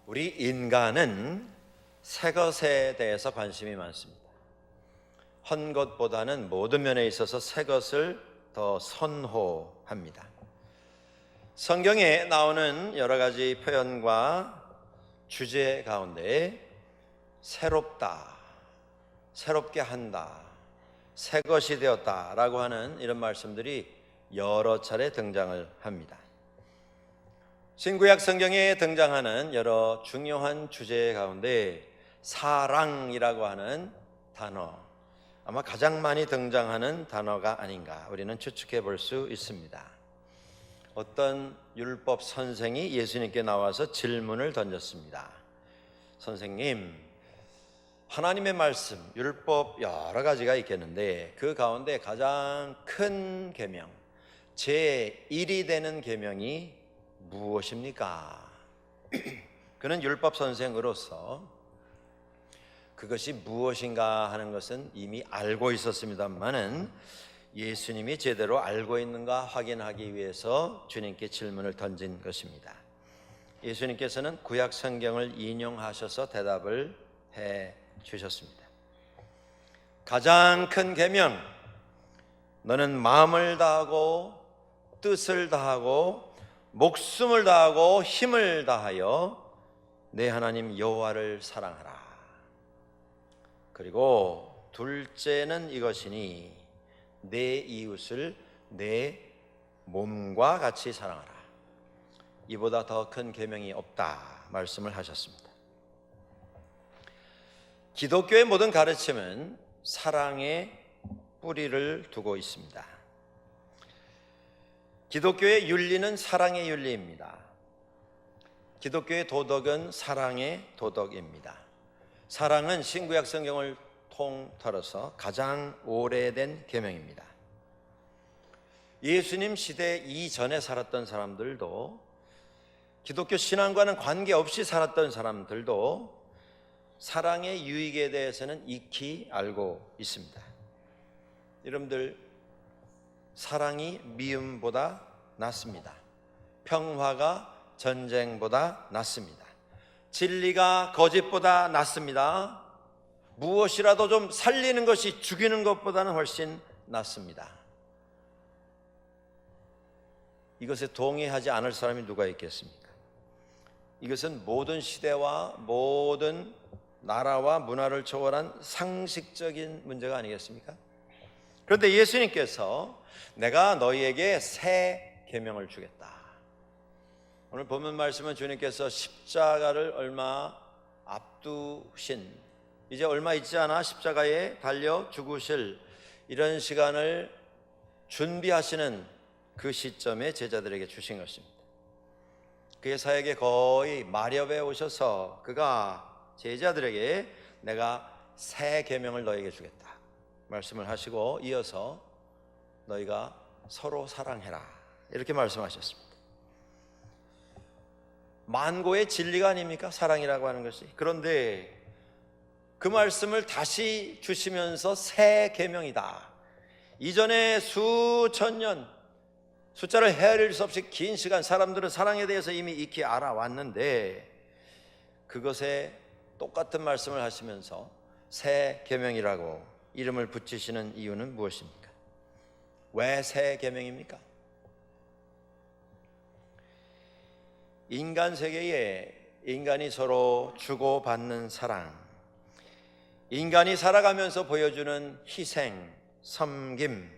우리 인간은 새 것에 대해서 관심이 많습니다. 헌 것보다는 모든 면에 있어서 새 것을 더 선호합니다. 성경에 나오는 여러 가지 표현과 주제 가운데 새롭다, 새롭게 한다, 새 것이 되었다라고 하는 이런 말씀들이 여러 차례 등장을 합니다. 신구약 성경에 등장하는 여러 중요한 주제 가운데 사랑이라고 하는 단어, 아마 가장 많이 등장하는 단어가 아닌가 우리는 추측해 볼 수 있습니다. 어떤 율법 선생이 예수님께 나와서 질문을 던졌습니다. 선생님, 하나님의 말씀, 율법 여러 가지가 있겠는데 그 가운데 가장 큰 계명, 제1이 되는 계명이 무엇입니까? 그는 율법 선생으로서 그것이 무엇인가 하는 것은 이미 알고 있었습니다만은 예수님이 제대로 알고 있는가 확인하기 위해서 주님께 질문을 던진 것입니다. 예수님께서는 구약 성경을 인용하셔서 대답을 해 주셨습니다. 가장 큰 계명, 너는 마음을 다하고 뜻을 다하고 목숨을 다하고 힘을 다하여 내 하나님 여호와를 사랑하라. 그리고 둘째는 이것이니 내 이웃을 내 몸과 같이 사랑하라. 이보다 더 큰 계명이 없다 말씀을 하셨습니다. 기독교의 모든 가르침은 사랑의 뿌리를 두고 있습니다. 기독교의 윤리는 사랑의 윤리입니다. 기독교의 도덕은 사랑의 도덕입니다. 사랑은 신구약 성경을 통틀어서 가장 오래된 계명입니다. 예수님 시대 이전에 살았던 사람들도, 기독교 신앙과는 관계없이 살았던 사람들도 사랑의 유익에 대해서는 익히 알고 있습니다. 여러분들, 사랑이 미움보다 낫습니다. 평화가 전쟁보다 낫습니다. 진리가 거짓보다 낫습니다. 무엇이라도 좀 살리는 것이 죽이는 것보다는 훨씬 낫습니다. 이것에 동의하지 않을 사람이 누가 있겠습니까? 이것은 모든 시대와 모든 나라와 문화를 초월한 상식적인 문제가 아니겠습니까? 그런데 예수님께서 내가 너희에게 새 계명을 주겠다. 오늘 본문 말씀은 주님께서 십자가를 얼마 앞두신, 이제 얼마 있지 않아 십자가에 달려 죽으실 이런 시간을 준비하시는 그 시점에 제자들에게 주신 것입니다. 그의 사역에 거의 마렵에 오셔서 그가 제자들에게 내가 새 계명을 너에게 주겠다 말씀을 하시고 이어서 너희가 서로 사랑해라 이렇게 말씀하셨습니다. 만고의 진리가 아닙니까? 사랑이라고 하는 것이. 그런데 그 말씀을 다시 주시면서 새 계명이다. 이전에 수천 년, 숫자를 헤아릴 수 없이 긴 시간 사람들은 사랑에 대해서 이미 익히 알아왔는데 그것에 똑같은 말씀을 하시면서 새 계명이라고 이름을 붙이시는 이유는 무엇입니까? 왜 새 계명입니까? 인간 세계에 인간이 서로 주고받는 사랑, 인간이 살아가면서 보여주는 희생, 섬김,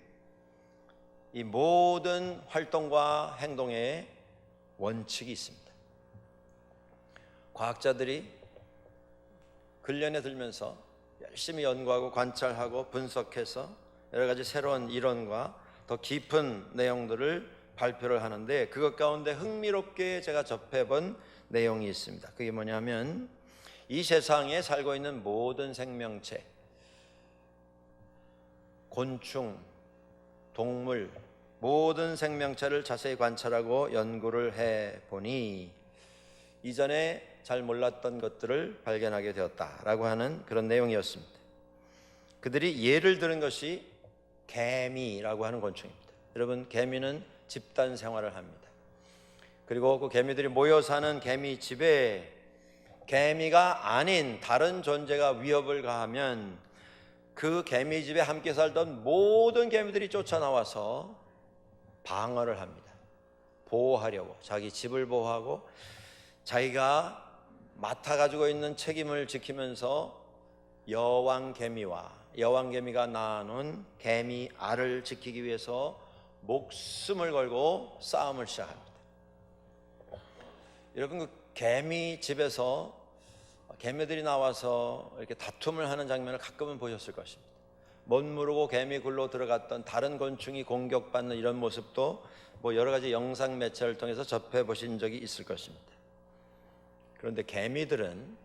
이 모든 활동과 행동에 원칙이 있습니다. 과학자들이 근련에 들면서 열심히 연구하고 관찰하고 분석해서 여러 가지 새로운 이론과 더 깊은 내용들을 발표를 하는데 그것 가운데 흥미롭게 제가 접해본 내용이 있습니다. 그게 뭐냐면 이 세상에 살고 있는 모든 생명체, 곤충, 동물, 모든 생명체를 자세히 관찰하고 연구를 해보니 이전에 잘 몰랐던 것들을 발견하게 되었다라고 하는 그런 내용이었습니다. 그들이 예를 들은 것이 개미라고 하는 곤충입니다. 여러분, 개미는 집단 생활을 합니다. 그리고 그 개미들이 모여 사는 개미집에 개미가 아닌 다른 존재가 위협을 가하면 그 개미집에 함께 살던 모든 개미들이 쫓아나와서 방어를 합니다. 보호하려고, 자기 집을 보호하고 자기가 맡아가지고 있는 책임을 지키면서 여왕개미가 낳아놓은 개미 알을 지키기 위해서 목숨을 걸고 싸움을 시작합니다. 여러분, 그 개미 집에서 개미들이 나와서 이렇게 다툼을 하는 장면을 가끔은 보셨을 것입니다. 멋모르고 개미 굴로 들어갔던 다른 곤충이 공격받는 이런 모습도 여러 가지 영상 매체를 통해서 접해 보신 적이 있을 것입니다. 그런데 개미들은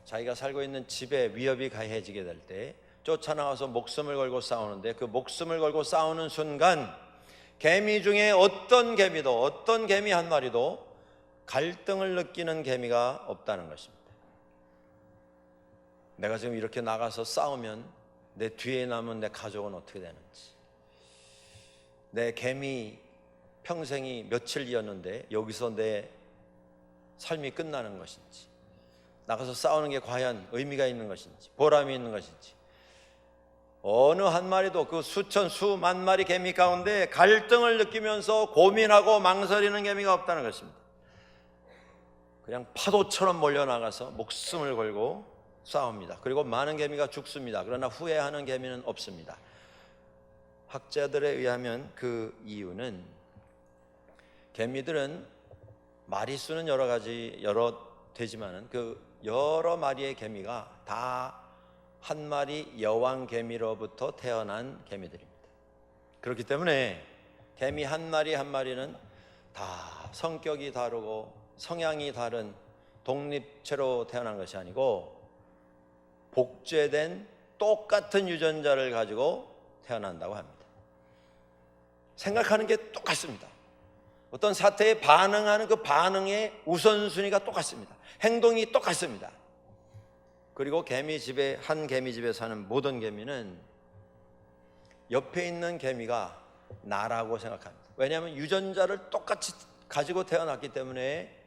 자기가 살고 있는 집에 위협이 가해지게 될 때 쫓아나와서 목숨을 걸고 싸우는데, 그 목숨을 걸고 싸우는 순간 개미 중에 어떤 개미 한 마리도 갈등을 느끼는 개미가 없다는 것입니다. 내가 지금 이렇게 나가서 싸우면 내 뒤에 남은 내 가족은 어떻게 되는지, 내 개미 평생이 며칠이었는데 여기서 내 삶이 끝나는 것인지, 나가서 싸우는 게 과연 의미가 있는 것인지, 보람이 있는 것인지, 어느 한 마리도 그 수만 마리 개미 가운데 갈등을 느끼면서 고민하고 망설이는 개미가 없다는 것입니다. 그냥 파도처럼 몰려나가서 목숨을 걸고 싸웁니다. 그리고 많은 개미가 죽습니다. 그러나 후회하는 개미는 없습니다. 학자들에 의하면 그 이유는, 개미들은 마리수는 여러 되지만은 그 여러 마리의 개미가 다 한 마리 여왕 개미로부터 태어난 개미들입니다. 그렇기 때문에 개미 한 마리는 다 성격이 다르고 성향이 다른 독립체로 태어난 것이 아니고 복제된 똑같은 유전자를 가지고 태어난다고 합니다. 생각하는 게 똑같습니다. 어떤 사태에 반응하는 그 반응의 우선순위가 똑같습니다. 행동이 똑같습니다. 그리고 한 개미집에 사는 모든 개미는 옆에 있는 개미가 나라고 생각합니다. 왜냐하면 유전자를 똑같이 가지고 태어났기 때문에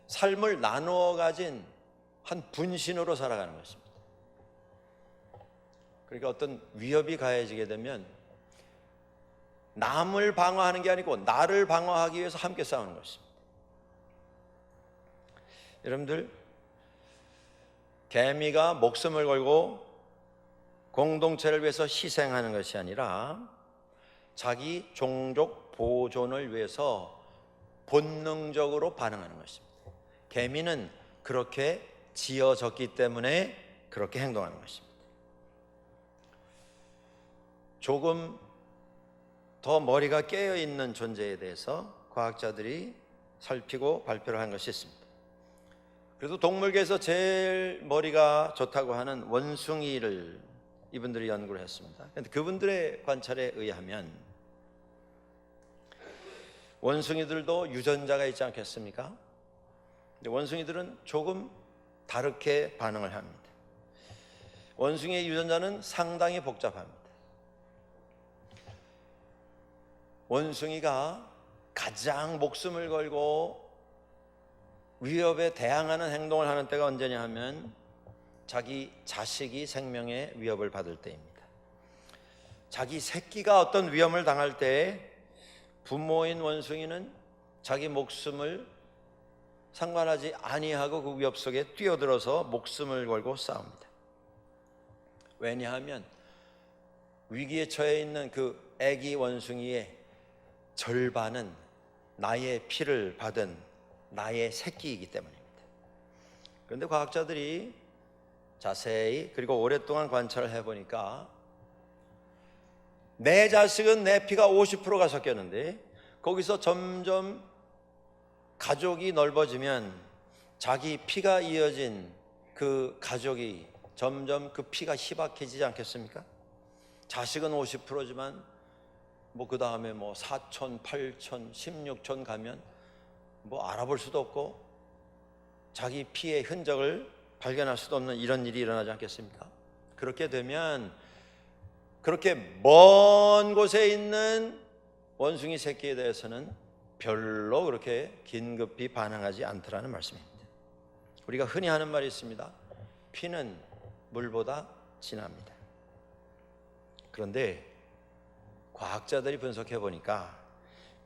삶을 나누어 가진 한 분신으로 살아가는 것입니다. 그러니까 어떤 위협이 가해지게 되면 남을 방어하는 게 아니고 나를 방어하기 위해서 함께 싸우는 것입니다. 여러분들, 개미가 목숨을 걸고 공동체를 위해서 희생하는 것이 아니라 자기 종족 보존을 위해서 본능적으로 반응하는 것입니다. 개미는 그렇게 지어졌기 때문에 그렇게 행동하는 것입니다. 조금 더 머리가 깨어있는 존재에 대해서 과학자들이 살피고 발표를 한 것이 있습니다. 그래서 동물계에서 제일 머리가 좋다고 하는 원숭이를 이분들이 연구를 했습니다. 그런데 그분들의 관찰에 의하면 원숭이들도 유전자가 있지 않겠습니까? 근데 원숭이들은 조금 다르게 반응을 합니다. 원숭이의 유전자는 상당히 복잡합니다. 원숭이가 가장 목숨을 걸고 위협에 대항하는 행동을 하는 때가 언제냐 하면 자기 자식이 생명의 위협을 받을 때입니다. 자기 새끼가 어떤 위험을 당할 때 부모인 원숭이는 자기 목숨을 상관하지 아니하고 그 위협 속에 뛰어들어서 목숨을 걸고 싸웁니다. 왜냐하면 위기에 처해 있는 그 아기 원숭이의 절반은 나의 피를 받은 나의 새끼이기 때문입니다. 그런데 과학자들이 자세히 그리고 오랫동안 관찰을 해보니까 내 자식은 내 피가 50%가 섞였는데 거기서 점점 가족이 넓어지면 자기 피가 이어진 그 가족이 점점 그 피가 희박해지지 않겠습니까? 자식은 50%지만 그 다음에 4천, 8천, 16천 가면 알아볼 수도 없고 자기 피의 흔적을 발견할 수도 없는 이런 일이 일어나지 않겠습니까? 그렇게 되면 그렇게 먼 곳에 있는 원숭이 새끼에 대해서는 별로 그렇게 긴급히 반응하지 않더라는 말씀입니다. 우리가 흔히 하는 말이 있습니다. 피는 물보다 진합니다. 그런데 과학자들이 분석해 보니까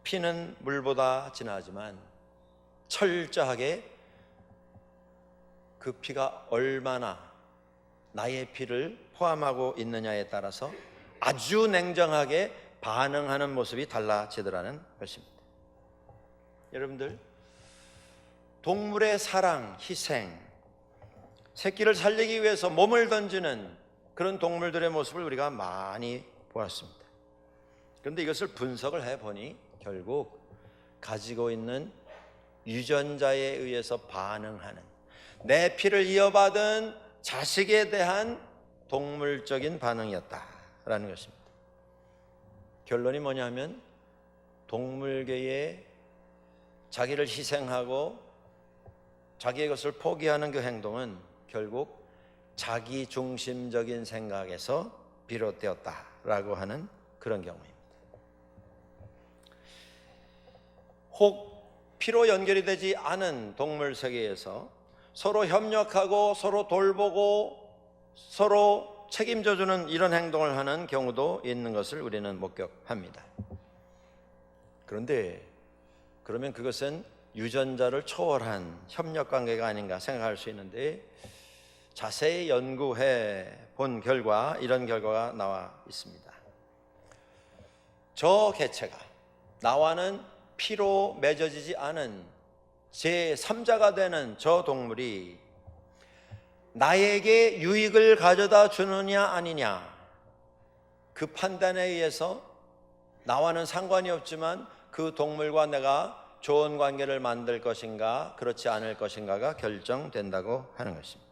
피는 물보다 진하지만 철저하게 그 피가 얼마나 나의 피를 포함하고 있느냐에 따라서 아주 냉정하게 반응하는 모습이 달라지더라는 것입니다. 여러분들, 동물의 사랑, 희생, 새끼를 살리기 위해서 몸을 던지는 그런 동물들의 모습을 우리가 많이 보았습니다. 그런데 이것을 분석을 해보니 결국 가지고 있는 유전자에 의해서 반응하는, 내 피를 이어받은 자식에 대한 동물적인 반응이었다라는 것입니다. 결론이 뭐냐면 동물계에 자기를 희생하고 자기의 것을 포기하는 그 행동은 결국 자기 중심적인 생각에서 비롯되었다라고 하는 그런 경우입니다. 혹 피로 연결이 되지 않은 동물 세계에서 서로 협력하고 서로 돌보고 서로 책임져주는 이런 행동을 하는 경우도 있는 것을 우리는 목격합니다. 그런데 그러면 그것은 유전자를 초월한 협력관계가 아닌가 생각할 수 있는데, 자세히 연구해 본 결과 이런 결과가 나와 있습니다. 저 개체가 나와는 피로 맺어지지 않은 제3자가 되는 저 동물이 나에게 유익을 가져다 주느냐 아니냐, 그 판단에 의해서 나와는 상관이 없지만 그 동물과 내가 좋은 관계를 만들 것인가 그렇지 않을 것인가가 결정된다고 하는 것입니다.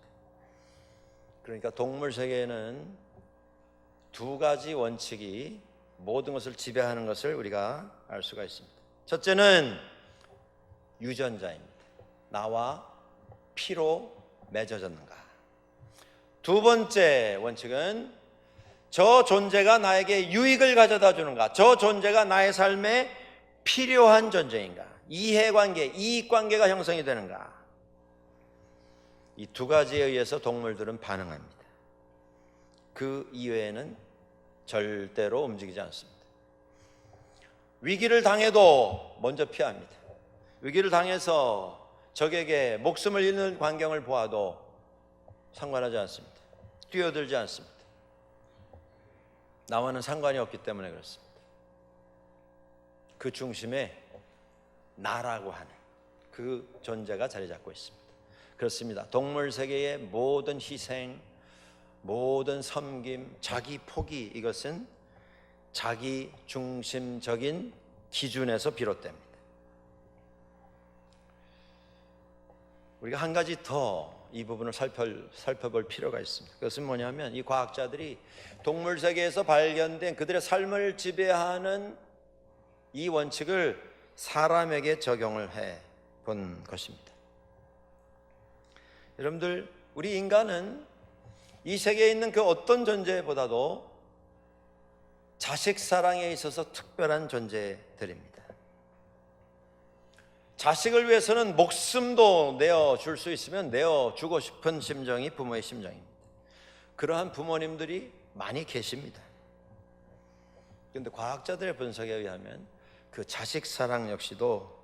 그러니까 동물 세계에는 두 가지 원칙이 모든 것을 지배하는 것을 우리가 알 수가 있습니다. 첫째는 유전자입니다. 나와 피로 맺어졌는가. 두 번째 원칙은 저 존재가 나에게 유익을 가져다 주는가, 저 존재가 나의 삶에 필요한 존재인가, 이해관계, 이익관계가 형성이 되는가. 이 두 가지에 의해서 동물들은 반응합니다. 그 이외에는 절대로 움직이지 않습니다. 위기를 당해도 먼저 피합니다. 위기를 당해서 적에게 목숨을 잃는 광경을 보아도 상관하지 않습니다. 뛰어들지 않습니다. 나와는 상관이 없기 때문에 그렇습니다. 그 중심에 나라고 하는 그 존재가 자리 잡고 있습니다. 그렇습니다. 동물 세계의 모든 희생, 모든 섬김, 자기 포기, 이것은 자기 중심적인 기준에서 비롯됩니다. 우리가 한 가지 더 이 부분을 살펴볼 필요가 있습니다. 그것은 뭐냐면 이 과학자들이 동물 세계에서 발견된 그들의 삶을 지배하는 이 원칙을 사람에게 적용을 해 본 것입니다. 여러분들, 우리 인간은 이 세계에 있는 그 어떤 존재보다도 자식 사랑에 있어서 특별한 존재들입니다. 자식을 위해서는 목숨도 내어줄 수 있으면 내어주고 싶은 심정이 부모의 심정입니다. 그러한 부모님들이 많이 계십니다. 그런데 과학자들의 분석에 의하면 그 자식 사랑 역시도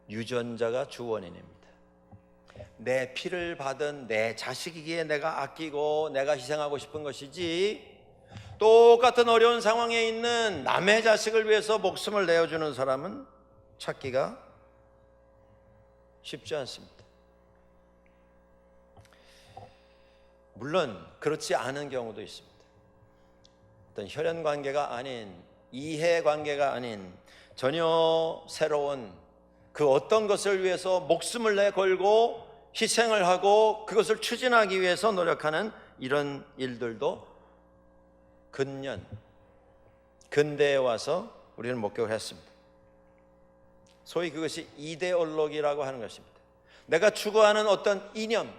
유전자가 주원인입니다. 내 피를 받은 내 자식이기에 내가 아끼고 내가 희생하고 싶은 것이지, 똑같은 어려운 상황에 있는 남의 자식을 위해서 목숨을 내어주는 사람은 찾기가 쉽지 않습니다. 물론 그렇지 않은 경우도 있습니다. 어떤 혈연 관계가 아닌, 이해 관계가 아닌 전혀 새로운 그 어떤 것을 위해서 목숨을 내걸고 희생을 하고 그것을 추진하기 위해서 노력하는 이런 일들도 근대에 와서 우리는 목격을 했습니다. 소위 그것이 이데올로기라고 하는 것입니다. 내가 추구하는 어떤 이념,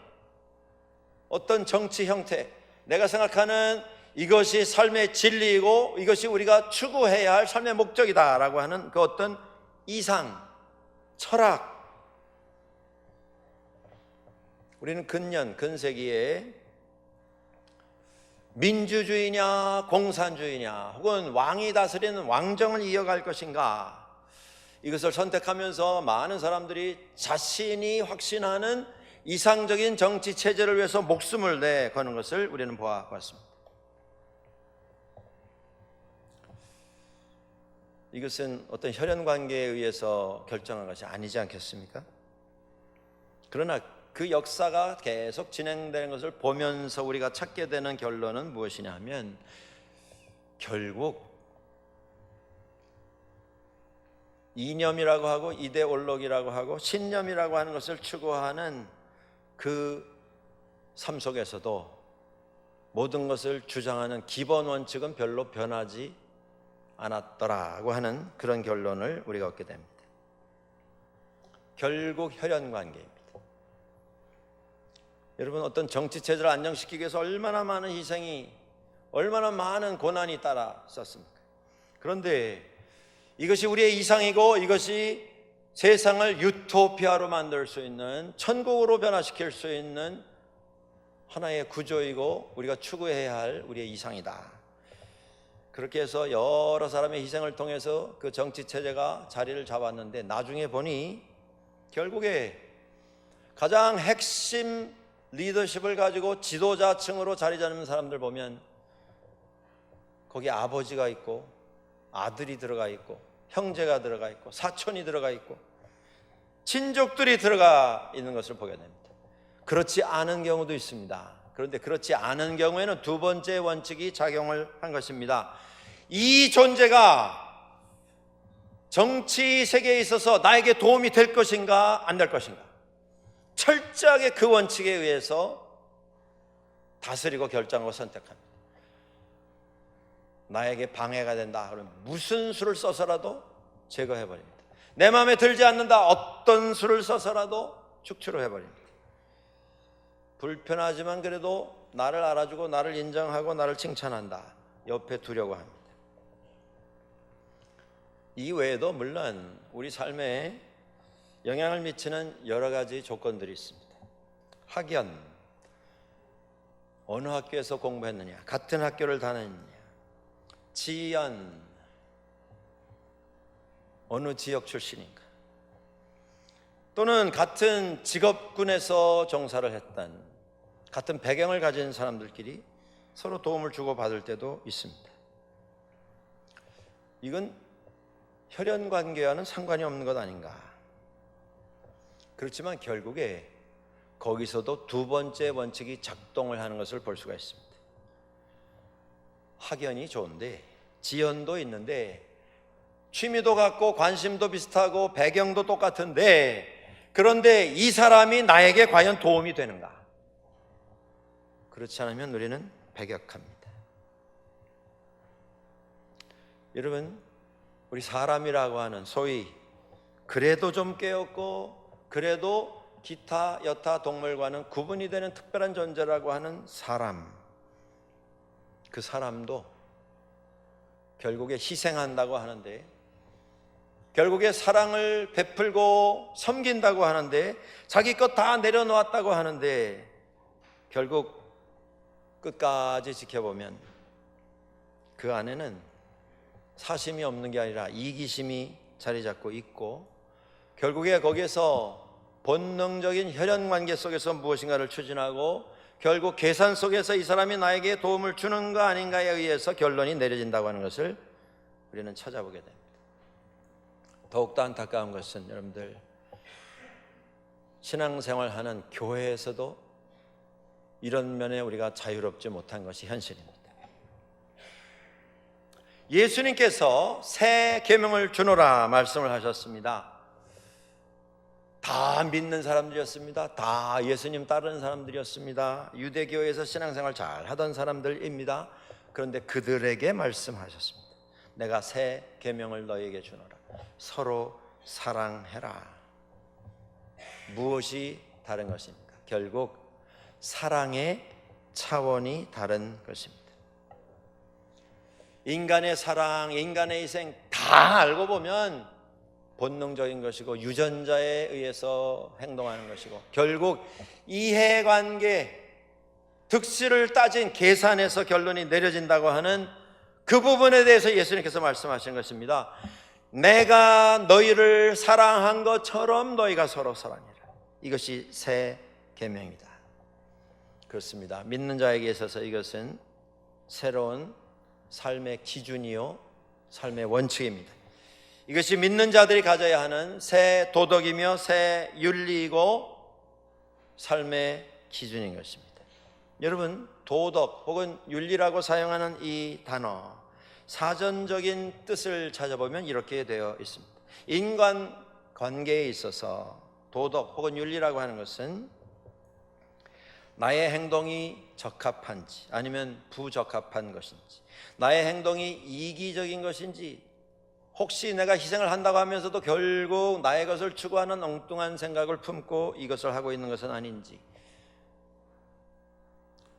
어떤 정치 형태, 내가 생각하는 이것이 삶의 진리이고 이것이 우리가 추구해야 할 삶의 목적이다라고 하는 그 어떤 이상, 철학, 우리는 근세기에 민주주의냐 공산주의냐 혹은 왕이 다스리는 왕정을 이어갈 것인가, 이것을 선택하면서 많은 사람들이 자신이 확신하는 이상적인 정치 체제를 위해서 목숨을 내거는 것을 우리는 보았습니다. 이것은 어떤 혈연 관계에 의해서 결정한 것이 아니지 않겠습니까? 그러나 그 역사가 계속 진행되는 것을 보면서 우리가 찾게 되는 결론은 무엇이냐 하면, 결국 이념이라고 하고 이데올로기라고 하고 신념이라고 하는 것을 추구하는 그 삶 속에서도 모든 것을 주장하는 기본 원칙은 별로 변하지 않았더라고 하는 그런 결론을 우리가 얻게 됩니다. 결국 혈연 관계입니다. 여러분, 어떤 정치 체제를 안정시키기 위해서 얼마나 많은 희생이, 얼마나 많은 고난이 따랐었습니까? 그런데 이것이 우리의 이상이고 이것이 세상을 유토피아로 만들 수 있는, 천국으로 변화시킬 수 있는 하나의 구조이고 우리가 추구해야 할 우리의 이상이다. 그렇게 해서 여러 사람의 희생을 통해서 그 정치 체제가 자리를 잡았는데, 나중에 보니 결국에 가장 핵심 리더십을 가지고 지도자층으로 자리 잡는 사람들 보면 거기 아버지가 있고 아들이 들어가 있고 형제가 들어가 있고 사촌이 들어가 있고 친족들이 들어가 있는 것을 보게 됩니다. 그렇지 않은 경우도 있습니다. 그런데 그렇지 않은 경우에는 두 번째 원칙이 작용을 한 것입니다. 이 존재가 정치 세계에 있어서 나에게 도움이 될 것인가 안 될 것인가, 철저하게 그 원칙에 의해서 다스리고 결정하고 선택합니다. 나에게 방해가 된다 그러면 무슨 수를 써서라도 제거해버립니다. 내 마음에 들지 않는다, 어떤 수를 써서라도 축출을 해버립니다. 불편하지만 그래도 나를 알아주고 나를 인정하고 나를 칭찬한다, 옆에 두려고 합니다. 이 외에도 물론 우리 삶에 영향을 미치는 여러 가지 조건들이 있습니다. 학연, 어느 학교에서 공부했느냐, 같은 학교를 다녔느냐, 지연, 어느 지역 출신인가, 또는 같은 직업군에서 종사를 했던, 같은 배경을 가진 사람들끼리 서로 도움을 주고받을 때도 있습니다. 이건 혈연 관계와는 상관이 없는 것 아닌가. 그렇지만 결국에 거기서도 두 번째 원칙이 작동을 하는 것을 볼 수가 있습니다. 학연이 좋은데, 지연도 있는데, 취미도 같고 관심도 비슷하고 배경도 똑같은데, 그런데 이 사람이 나에게 과연 도움이 되는가? 그렇지 않으면 우리는 배격합니다. 여러분, 우리 사람이라고 하는 소위 그래도 좀 깨었고 그래도 기타 여타 동물과는 구분이 되는 특별한 존재라고 하는 사람, 그 사람도 결국에 희생한다고 하는데, 결국에 사랑을 베풀고 섬긴다고 하는데, 자기 것 다 내려놓았다고 하는데, 결국 끝까지 지켜보면 그 안에는 사심이 없는 게 아니라 이기심이 자리 잡고 있고, 결국에 거기에서 본능적인 혈연관계 속에서 무엇인가를 추진하고 결국 계산 속에서 이 사람이 나에게 도움을 주는가 아닌가에 의해서 결론이 내려진다고 하는 것을 우리는 찾아보게 됩니다. 더욱더 안타까운 것은 여러분들, 신앙생활하는 교회에서도 이런 면에 우리가 자유롭지 못한 것이 현실입니다. 예수님께서 새 계명을 주노라 말씀을 하셨습니다. 다 믿는 사람들이었습니다. 다 예수님 따르는 사람들이었습니다. 유대교에서 신앙생활 잘 하던 사람들입니다. 그런데 그들에게 말씀하셨습니다. 내가 새 계명을 너희에게 주노라. 서로 사랑해라. 무엇이 다른 것입니까? 결국 사랑의 차원이 다른 것입니다. 인간의 사랑, 인간의 희생 다 알고 보면 본능적인 것이고 유전자에 의해서 행동하는 것이고 결국 이해관계, 득실을 따진 계산에서 결론이 내려진다고 하는 그 부분에 대해서 예수님께서 말씀하신 것입니다. 내가 너희를 사랑한 것처럼 너희가 서로 사랑해라. 이것이 새 계명이다. 그렇습니다. 믿는 자에게 있어서 이것은 새로운 삶의 기준이요 삶의 원칙입니다. 이것이 믿는 자들이 가져야 하는 새 도덕이며 새 윤리이고 삶의 기준인 것입니다. 여러분, 도덕 혹은 윤리라고 사용하는 이 단어, 사전적인 뜻을 찾아보면 이렇게 되어 있습니다. 인간 관계에 있어서 도덕 혹은 윤리라고 하는 것은 나의 행동이 적합한지 아니면 부적합한 것인지, 나의 행동이 이기적인 것인지, 혹시 내가 희생을 한다고 하면서도 결국 나의 것을 추구하는 엉뚱한 생각을 품고 이것을 하고 있는 것은 아닌지,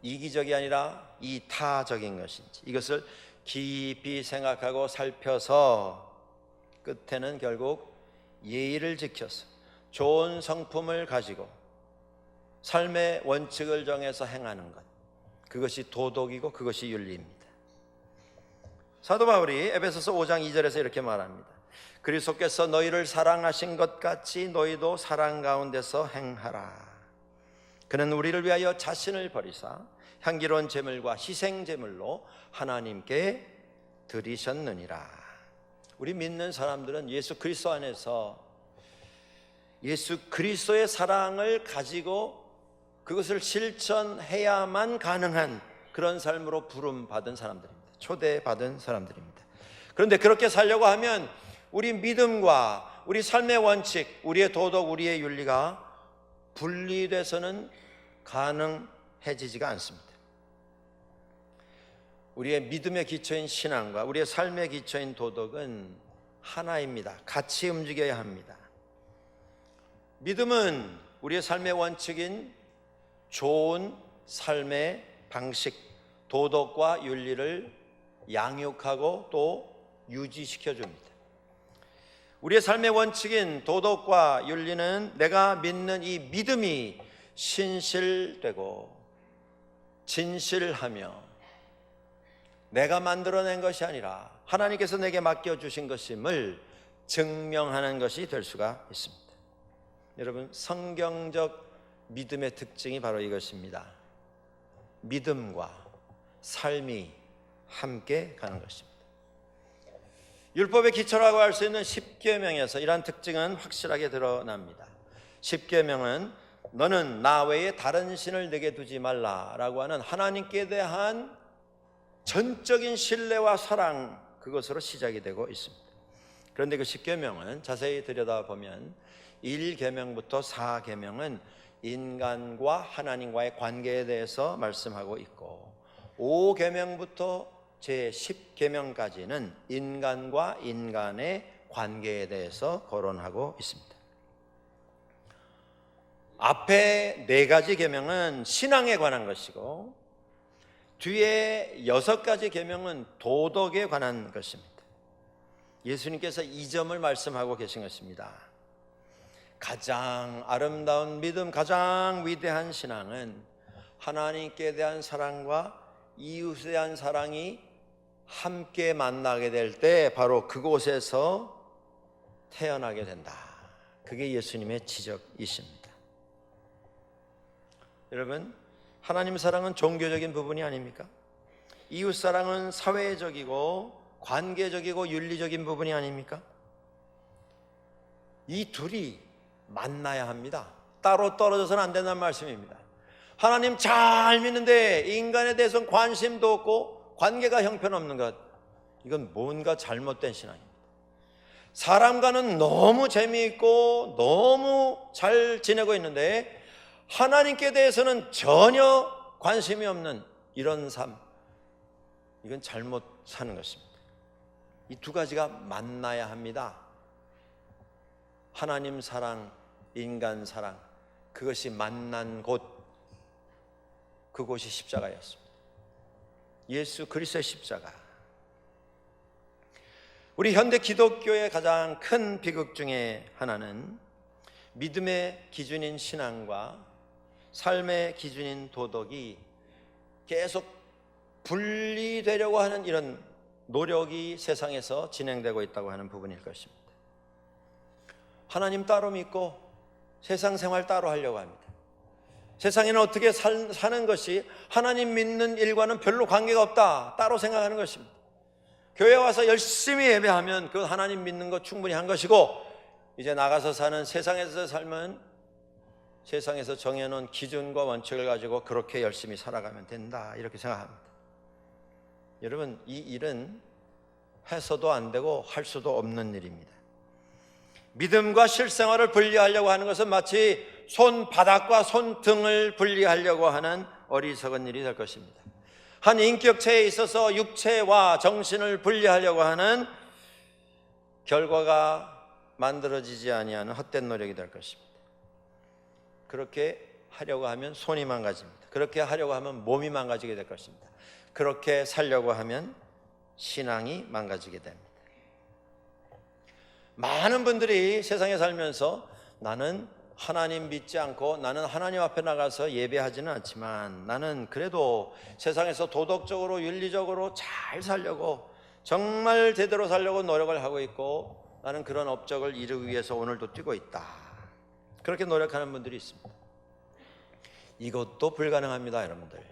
이기적이 아니라 이타적인 것인지, 이것을 깊이 생각하고 살펴서 끝에는 결국 예의를 지켜서 좋은 성품을 가지고 삶의 원칙을 정해서 행하는 것, 그것이 도덕이고 그것이 윤리입니다. 사도 바울이 에베소서 5장 2절에서 이렇게 말합니다. 그리스도께서 너희를 사랑하신 것 같이 너희도 사랑 가운데서 행하라. 그는 우리를 위하여 자신을 버리사 향기로운 제물과 희생 제물로 하나님께 드리셨느니라. 우리 믿는 사람들은 예수 그리스도 안에서 예수 그리스도의 사랑을 가지고 그것을 실천해야만 가능한 그런 삶으로 부름받은 사람들입니다. 초대받은 사람들입니다. 그런데 그렇게 살려고 하면 우리 믿음과 우리 삶의 원칙, 우리의 도덕, 우리의 윤리가 분리돼서는 가능해지지가 않습니다. 우리의 믿음의 기초인 신앙과 우리의 삶의 기초인 도덕은 하나입니다. 같이 움직여야 합니다. 믿음은 우리의 삶의 원칙인 좋은 삶의 방식, 도덕과 윤리를 양육하고 또 유지시켜 줍니다. 우리의 삶의 원칙인 도덕과 윤리는 내가 믿는 이 믿음이 신실되고 진실하며 내가 만들어낸 것이 아니라 하나님께서 내게 맡겨주신 것임을 증명하는 것이 될 수가 있습니다. 여러분, 성경적 믿음의 특징이 바로 이것입니다. 믿음과 삶이 함께 가는 것입니다. 율법의 기초라고 할 수 있는 십계명에서 이러한 특징은 확실하게 드러납니다. 십계명은 너는 나 외에 다른 신을 내게 두지 말라라고 하는 하나님께 대한 전적인 신뢰와 사랑, 그것으로 시작이 되고 있습니다. 그런데 그 십계명은 자세히 들여다보면 1계명부터 4계명은 인간과 하나님과의 관계에 대해서 말씀하고 있고 5계명부터 제10계명까지는 인간과 인간의 관계에 대해서 거론하고 있습니다. 앞에 4가지 계명은 신앙에 관한 것이고 뒤에 6가지 계명은 도덕에 관한 것입니다. 예수님께서 이 점을 말씀하고 계신 것입니다. 가장 아름다운 믿음, 가장 위대한 신앙은 하나님께 대한 사랑과 이웃에 대한 사랑이 함께 만나게 될 때 바로 그곳에서 태어나게 된다. 그게 예수님의 지적이십니다. 여러분, 하나님 사랑은 종교적인 부분이 아닙니까? 이웃 사랑은 사회적이고 관계적이고 윤리적인 부분이 아닙니까? 이 둘이 만나야 합니다. 따로 떨어져서는 안 된다는 말씀입니다. 하나님 잘 믿는데 인간에 대해서는 관심도 없고 관계가 형편없는 것, 이건 뭔가 잘못된 신앙입니다. 사람과는 너무 재미있고 너무 잘 지내고 있는데 하나님께 대해서는 전혀 관심이 없는 이런 삶, 이건 잘못 사는 것입니다. 이 2가지가 만나야 합니다. 하나님 사랑, 인간 사랑, 그것이 만난 곳, 그곳이 십자가였습니다. 예수 그리스도의 십자가. 우리 현대 기독교의 가장 큰 비극 중에 하나는 믿음의 기준인 신앙과 삶의 기준인 도덕이 계속 분리되려고 하는 이런 노력이 세상에서 진행되고 있다고 하는 부분일 것입니다. 하나님 따로 믿고 세상 생활 따로 하려고 합니다. 세상에는 어떻게 사는 것이 하나님 믿는 일과는 별로 관계가 없다, 따로 생각하는 것입니다. 교회 와서 열심히 예배하면 그 하나님 믿는 것 충분히 한 것이고, 이제 나가서 사는 세상에서 삶은 세상에서 정해놓은 기준과 원칙을 가지고 그렇게 열심히 살아가면 된다, 이렇게 생각합니다. 여러분, 이 일은 해서도 안 되고 할 수도 없는 일입니다. 믿음과 실생활을 분리하려고 하는 것은 마치 손바닥과 손등을 분리하려고 하는 어리석은 일이 될 것입니다. 한 인격체에 있어서 육체와 정신을 분리하려고 하는 결과가 만들어지지 아니하는 헛된 노력이 될 것입니다. 그렇게 하려고 하면 손이 망가집니다. 그렇게 하려고 하면 몸이 망가지게 될 것입니다. 그렇게 살려고 하면 신앙이 망가지게 됩니다. 많은 분들이 세상에 살면서 나는 하나님 믿지 않고 나는 하나님 앞에 나가서 예배하지는 않지만 나는 그래도 세상에서 도덕적으로 윤리적으로 잘 살려고, 정말 제대로 살려고 노력을 하고 있고, 나는 그런 업적을 이루기 위해서 오늘도 뛰고 있다, 그렇게 노력하는 분들이 있습니다. 이것도 불가능합니다, 여러분들.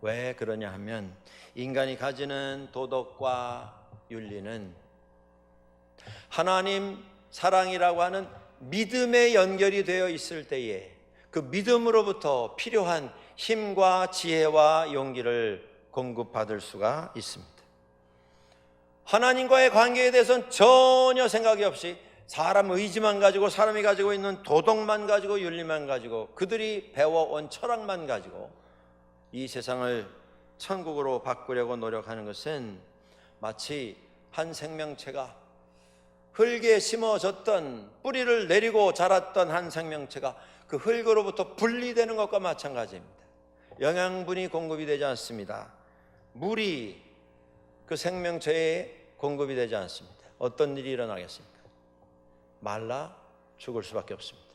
왜 그러냐 하면 인간이 가지는 도덕과 윤리는 하나님 사랑이라고 하는 믿음에 연결이 되어 있을 때에 그 믿음으로부터 필요한 힘과 지혜와 용기를 공급받을 수가 있습니다. 하나님과의 관계에 대해서는 전혀 생각이 없이 사람 의지만 가지고, 사람이 가지고 있는 도덕만 가지고, 윤리만 가지고, 그들이 배워온 철학만 가지고 이 세상을 천국으로 바꾸려고 노력하는 것은 마치 한 생명체가 흙에 심어졌던, 뿌리를 내리고 자랐던 한 생명체가 그 흙으로부터 분리되는 것과 마찬가지입니다. 영양분이 공급이 되지 않습니다. 물이 그 생명체에 공급이 되지 않습니다. 어떤 일이 일어나겠습니까? 말라 죽을 수밖에 없습니다.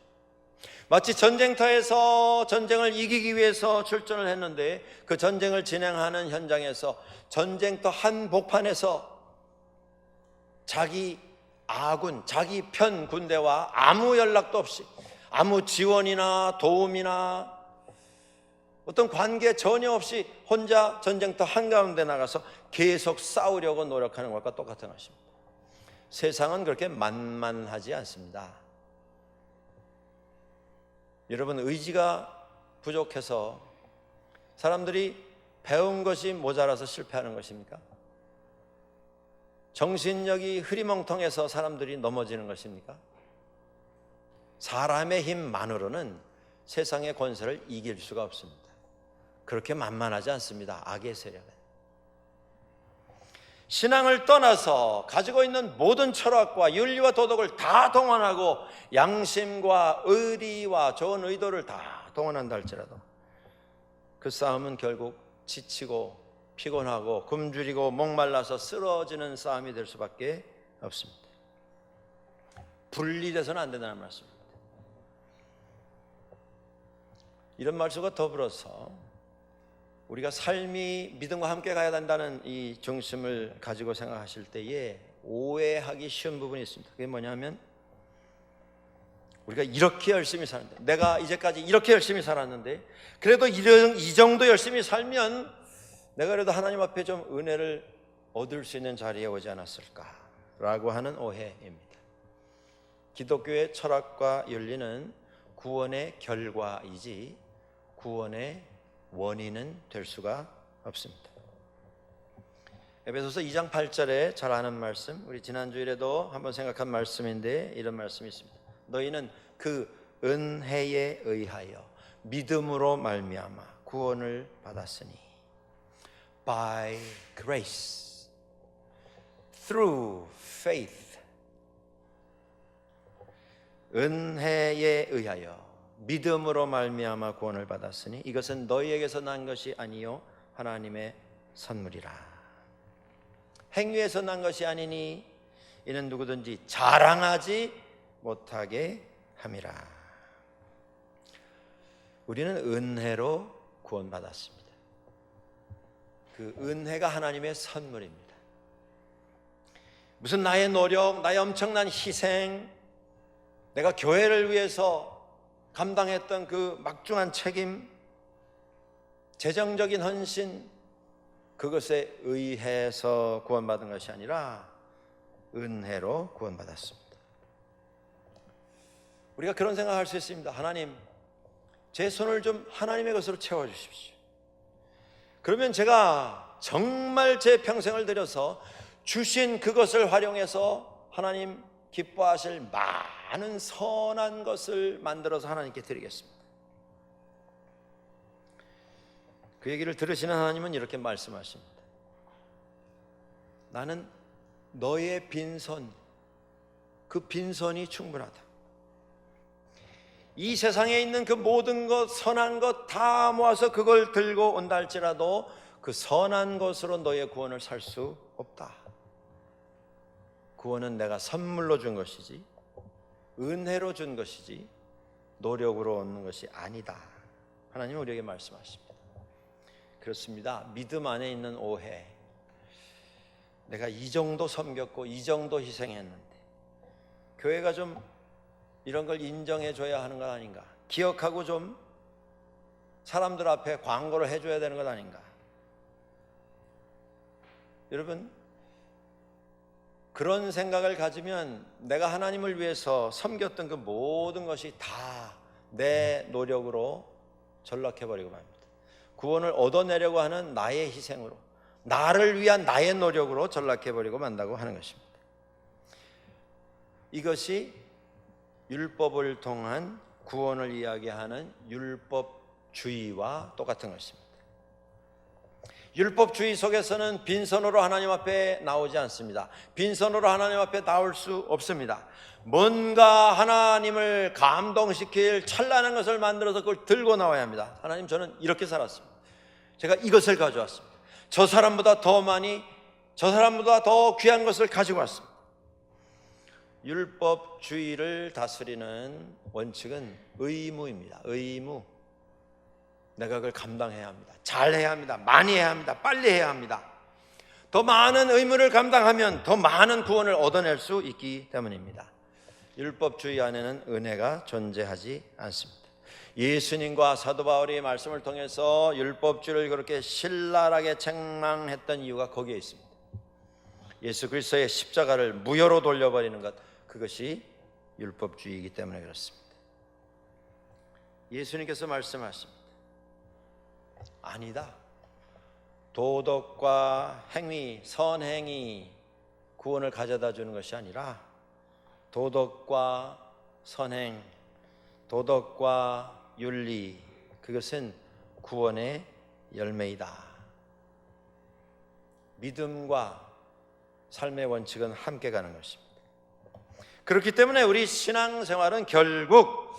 마치 전쟁터에서 전쟁을 이기기 위해서 출전을 했는데 그 전쟁을 진행하는 현장에서 전쟁터 한복판에서 자기 아군, 자기 편 군대와 아무 연락도 없이, 아무 지원이나 도움이나 어떤 관계 전혀 없이 혼자 전쟁터 한가운데 나가서 계속 싸우려고 노력하는 것과 똑같은 것입니다. 세상은 그렇게 만만하지 않습니다. 여러분, 의지가 부족해서 사람들이 배운 것이 모자라서 실패하는 것입니까? 정신력이 흐리멍텅해서 사람들이 넘어지는 것입니까? 사람의 힘만으로는 세상의 권세를 이길 수가 없습니다. 그렇게 만만하지 않습니다, 악의 세력은. 신앙을 떠나서 가지고 있는 모든 철학과 윤리와 도덕을 다 동원하고 양심과 의리와 좋은 의도를 다 동원한다 할지라도 그 싸움은 결국 지치고 피곤하고 굶주리고 목말라서 쓰러지는 싸움이 될 수밖에 없습니다. 분리돼서는 안 된다는 말씀입니다. 이런 말씀과 더불어서 우리가 삶이 믿음과 함께 가야 된다는 이 중심을 가지고 생각하실 때에 오해하기 쉬운 부분이 있습니다. 그게 뭐냐면 우리가 이렇게 열심히 사는데, 내가 이제까지 이렇게 열심히 살았는데 그래도 이 정도 열심히 살면 내가 그래도 하나님 앞에 좀 은혜를 얻을 수 있는 자리에 오지 않았을까라고 하는 오해입니다. 기독교의 철학과 윤리는 구원의 결과이지 구원의 원인은 될 수가 없습니다. 에베소서 2장 8절에 잘 아는 말씀, 우리 지난주일에도 한번 생각한 말씀인데 이런 말씀이 있습니다. 너희는 그 은혜에 의하여 믿음으로 말미암아 구원을 받았으니 by grace through faith. 은혜에 의하여 믿음으로 말미암아 구원을 받았으니 이것은 너희에게서 난 것이 아니요 하나님의 선물이라. 행위에서 난 것이 아니니 이는 누구든지 자랑하지 못하게 함이라. 우리는 은혜로 구원받았습니다. 그 은혜가 하나님의 선물입니다. 무슨 나의 노력, 나의 엄청난 희생, 내가 교회를 위해서 감당했던 그 막중한 책임, 재정적인 헌신, 그것에 의해서 구원받은 것이 아니라 은혜로 구원받았습니다. 우리가 그런 생각할 수 있습니다. 하나님, 제 손을 좀 하나님의 것으로 채워주십시오. 그러면 제가 정말 제 평생을 들여서 주신 그것을 활용해서 하나님 기뻐하실 많은 선한 것을 만들어서 하나님께 드리겠습니다. 그 얘기를 들으시는 하나님은 이렇게 말씀하십니다. 나는 너의 빈손, 그 빈손이 충분하다. 이 세상에 있는 그 모든 것, 선한 것 다 모아서 그걸 들고 온다 할지라도 그 선한 것으로 너의 구원을 살 수 없다. 구원은 내가 선물로 준 것이지, 은혜로 준 것이지 노력으로 얻는 것이 아니다. 하나님은 우리에게 말씀하십니다. 그렇습니다. 믿음 안에 있는 오해, 내가 이 정도 섬겼고 이 정도 희생했는데 교회가 좀 이런 걸 인정해 줘야 하는 것 아닌가, 기억하고 좀 사람들 앞에 광고를 해줘야 되는 것 아닌가. 여러분, 그런 생각을 가지면 내가 하나님을 위해서 섬겼던 그 모든 것이 다 내 노력으로 전락해버리고 맙니다. 구원을 얻어내려고 하는 나의 희생으로, 나를 위한 나의 노력으로 전락해버리고 만다고 하는 것입니다. 이것이 율법을 통한 구원을 이야기하는 율법주의와 똑같은 것입니다. 율법주의 속에서는 빈손으로 하나님 앞에 나오지 않습니다. 빈손으로 하나님 앞에 나올 수 없습니다. 뭔가 하나님을 감동시킬 찬란한 것을 만들어서 그걸 들고 나와야 합니다. 하나님, 저는 이렇게 살았습니다. 제가 이것을 가져왔습니다. 저 사람보다 더 많이, 저 사람보다 더 귀한 것을 가지고 왔습니다. 율법주의를 다스리는 원칙은 의무입니다. 의무. 내가 그걸 감당해야 합니다. 잘해야 합니다. 많이 해야 합니다. 빨리 해야 합니다. 더 많은 의무를 감당하면 더 많은 구원을 얻어낼 수 있기 때문입니다. 율법주의 안에는 은혜가 존재하지 않습니다. 예수님과 사도 바울의 말씀을 통해서 율법주의를 그렇게 신랄하게 책망했던 이유가 거기에 있습니다. 예수 그리스도의 십자가를 무효로 돌려버리는 것, 그것이 율법주의이기 때문에 그렇습니다. 예수님께서 말씀하십니다. 아니다. 도덕과 행위, 선행이 구원을 가져다 주는 것이 아니라 도덕과 선행, 도덕과 윤리, 그것은 구원의 열매이다. 믿음과 삶의 원칙은 함께 가는 것입니다. 그렇기 때문에 우리 신앙생활은 결국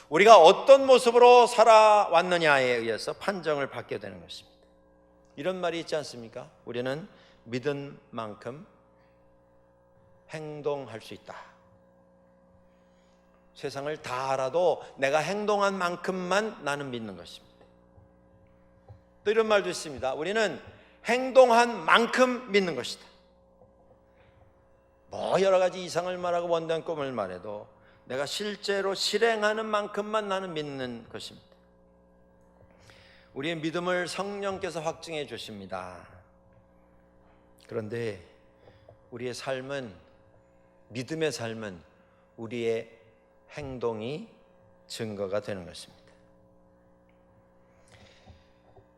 우리가 어떤 모습으로 살아왔느냐에 의해서 판정을 받게 되는 것입니다. 이런 말이 있지 않습니까? 우리는 믿은 만큼 행동할 수 있다. 세상을 다 알아도 내가 행동한 만큼만 나는 믿는 것입니다. 또 이런 말도 있습니다. 우리는 행동한 만큼 믿는 것이다. 뭐 여러 가지 이상을 말하고 원대한 꿈을 말해도 내가 실제로 실행하는 만큼만 나는 믿는 것입니다. 우리의 믿음을 성령께서 확증해 주십니다. 그런데 우리의 삶은, 믿음의 삶은 우리의 행동이 증거가 되는 것입니다.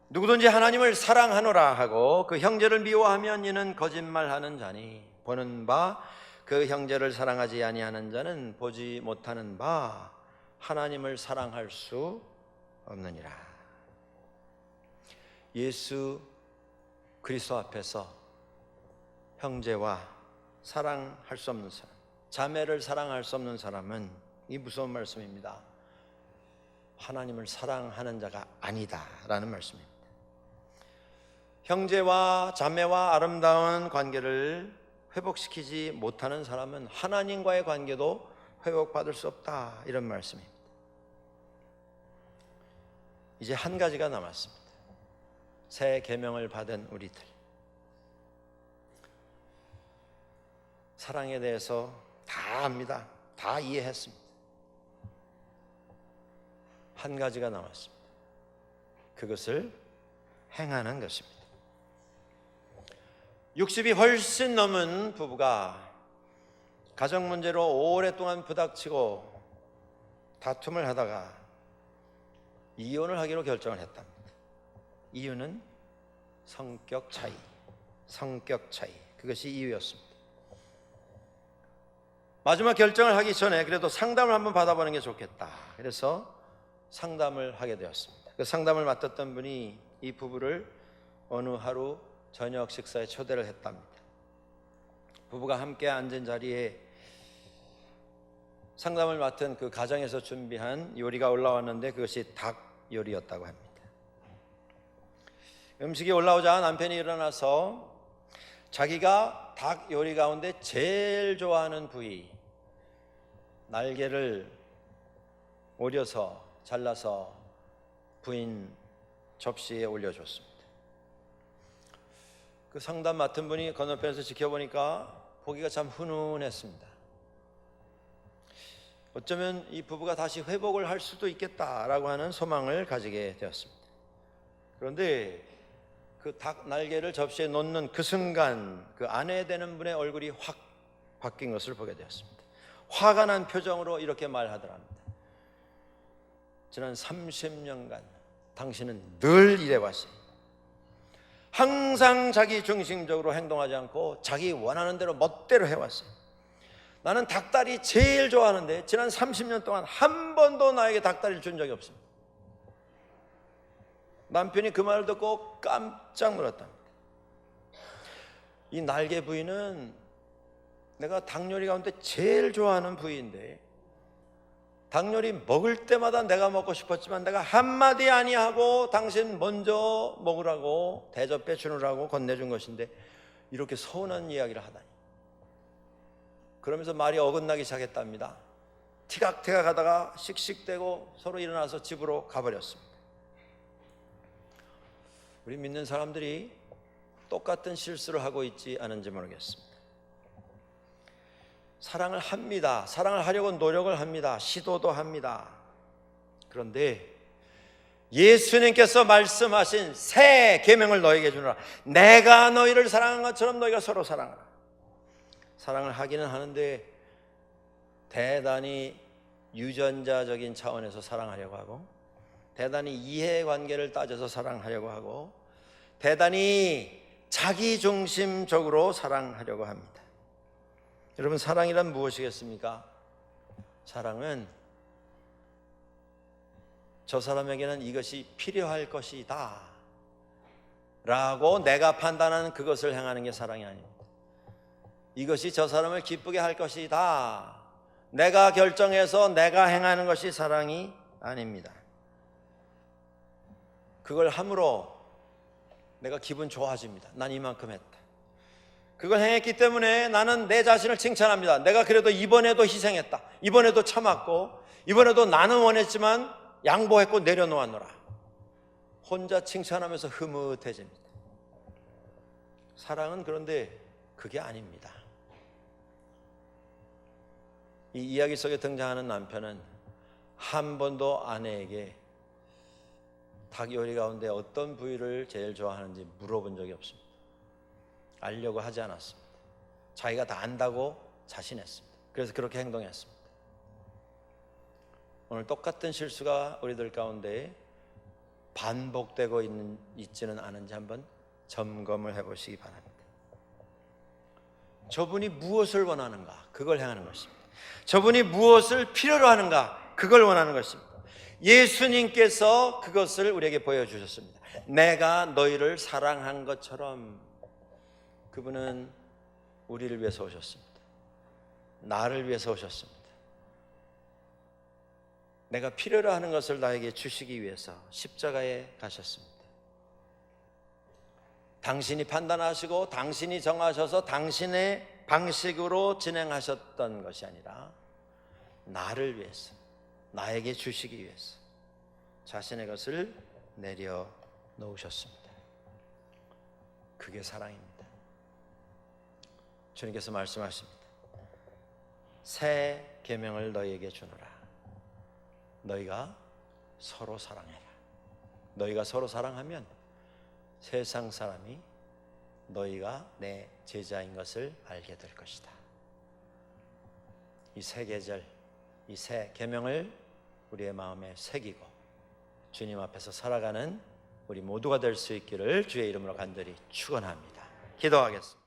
누구든지 하나님을 사랑하노라 하고 그 형제를 미워하면 이는 거짓말하는 자니 보는 바 그 형제를 사랑하지 아니하는 자는 보지 못하는 바 하나님을 사랑할 수 없느니라. 예수 그리스도 앞에서 형제와 사랑할 수 없는 사람, 자매를 사랑할 수 없는 사람은, 이 무서운 말씀입니다, 하나님을 사랑하는 자가 아니다라는 말씀입니다. 형제와 자매와 아름다운 관계를 회복시키지 못하는 사람은 하나님과의 관계도 회복받을 수 없다, 이런 말씀입니다. 이제 한 가지가 남았습니다. 새 계명을 받은 우리들, 사랑에 대해서 다 압니다. 다 이해했습니다. 한 가지가 남았습니다. 그것을 행하는 것입니다. 60이 훨씬 넘은 부부가 가정 문제로 오랫동안 부닥치고 다툼을 하다가 이혼을 하기로 결정을 했답니다. 이유는 성격 차이, 그것이 이유였습니다. 마지막 결정을 하기 전에 그래도 상담을 한번 받아보는 게 좋겠다, 그래서 상담을 하게 되었습니다. 그 상담을 맡았던 분이 이 부부를 어느 하루 저녁 식사에 초대를 했답니다. 부부가 함께 앉은 자리에 상담을 맡은 그 가정에서 준비한 요리가 올라왔는데 그것이 닭 요리였다고 합니다. 음식이 올라오자 남편이 일어나서 자기가 닭 요리 가운데 제일 좋아하는 부위, 날개를 오려서 잘라서 부인 접시에 올려줬습니다. 그 상담 맡은 분이 건너편에서 지켜보니까 보기가 참 훈훈했습니다. 어쩌면 이 부부가 다시 회복을 할 수도 있겠다라고 하는 소망을 가지게 되었습니다. 그런데 그 닭 날개를 접시에 놓는 그 순간 그 아내 되는 분의 얼굴이 확 바뀐 것을 보게 되었습니다. 화가 난 표정으로 이렇게 말하더랍니다. 지난 30년간 당신은 늘 이래왔어요. 항상 자기 중심적으로 행동하지 않고 자기 원하는 대로 멋대로 해왔어요. 나는 닭다리 제일 좋아하는데 지난 30년 동안 한 번도 나에게 닭다리를 준 적이 없습니다. 남편이 그 말을 듣고 깜짝 놀랐답니다. 이 날개 부위는 내가 닭 요리 가운데 제일 좋아하는 부위인데 닭 요리 먹을 때마다 내가 먹고 싶었지만 내가 한마디 아니하고 당신 먼저 먹으라고 대접해 주느라고 건네준 것인데 이렇게 서운한 이야기를 하다니. 그러면서 말이 어긋나기 시작했답니다. 티각태각 하다가 씩씩대고 서로 일어나서 집으로 가버렸습니다. 우리 믿는 사람들이 똑같은 실수를 하고 있지 않은지 모르겠습니다. 사랑을 합니다. 사랑을 하려고 노력을 합니다. 시도도 합니다. 그런데 예수님께서 말씀하신 새 계명을 너에게 주노라. 내가 너희를 사랑한 것처럼 너희가 서로 사랑하라. 사랑을 하기는 하는데 대단히 유전자적인 차원에서 사랑하려고 하고, 대단히 이해관계를 따져서 사랑하려고 하고, 대단히 자기중심적으로 사랑하려고 합니다. 여러분, 사랑이란 무엇이겠습니까? 사랑은 저 사람에게는 이것이 필요할 것이다 라고 내가 판단하는 그것을 행하는 게 사랑이 아닙니다. 이것이 저 사람을 기쁘게 할 것이다 내가 결정해서 내가 행하는 것이 사랑이 아닙니다. 그걸 함으로 내가 기분 좋아집니다. 난 이만큼 했다. 그걸 행했기 때문에 나는 내 자신을 칭찬합니다. 내가 그래도 이번에도 희생했다. 이번에도 참았고, 이번에도 나는 원했지만 양보했고 내려놓았노라. 혼자 칭찬하면서 흐뭇해집니다. 사랑은 그런데 그게 아닙니다. 이 이야기 속에 등장하는 남편은 한 번도 아내에게 닭 요리 가운데 어떤 부위를 제일 좋아하는지 물어본 적이 없습니다. 알려고 하지 않았습니다. 자기가 다 안다고 자신했습니다. 그래서 그렇게 행동했습니다. 오늘 똑같은 실수가 우리들 가운데 반복되고 있지는 않은지 한번 점검을 해보시기 바랍니다. 저분이 무엇을 원하는가? 그걸 행하는 것입니다. 저분이 무엇을 필요로 하는가? 그걸 원하는 것입니다. 예수님께서 그것을 우리에게 보여주셨습니다. 내가 너희를 사랑한 것처럼. 그분은 우리를 위해서 오셨습니다. 나를 위해서 오셨습니다. 내가 필요로 하는 것을 나에게 주시기 위해서 십자가에 가셨습니다. 당신이 판단하시고 당신이 정하셔서 당신의 방식으로 진행하셨던 것이 아니라 나를 위해서, 나에게 주시기 위해서 자신의 것을 내려놓으셨습니다. 그게 사랑입니다. 주님께서 말씀하십니다. 새 계명을 너희에게 주노라. 너희가 서로 사랑해라. 너희가 서로 사랑하면 세상 사람이 너희가 내 제자인 것을 알게 될 것이다. 이 새 계절, 이 새 계명을 우리의 마음에 새기고 주님 앞에서 살아가는 우리 모두가 될 수 있기를 주의 이름으로 간절히 축원합니다. 기도하겠습니다.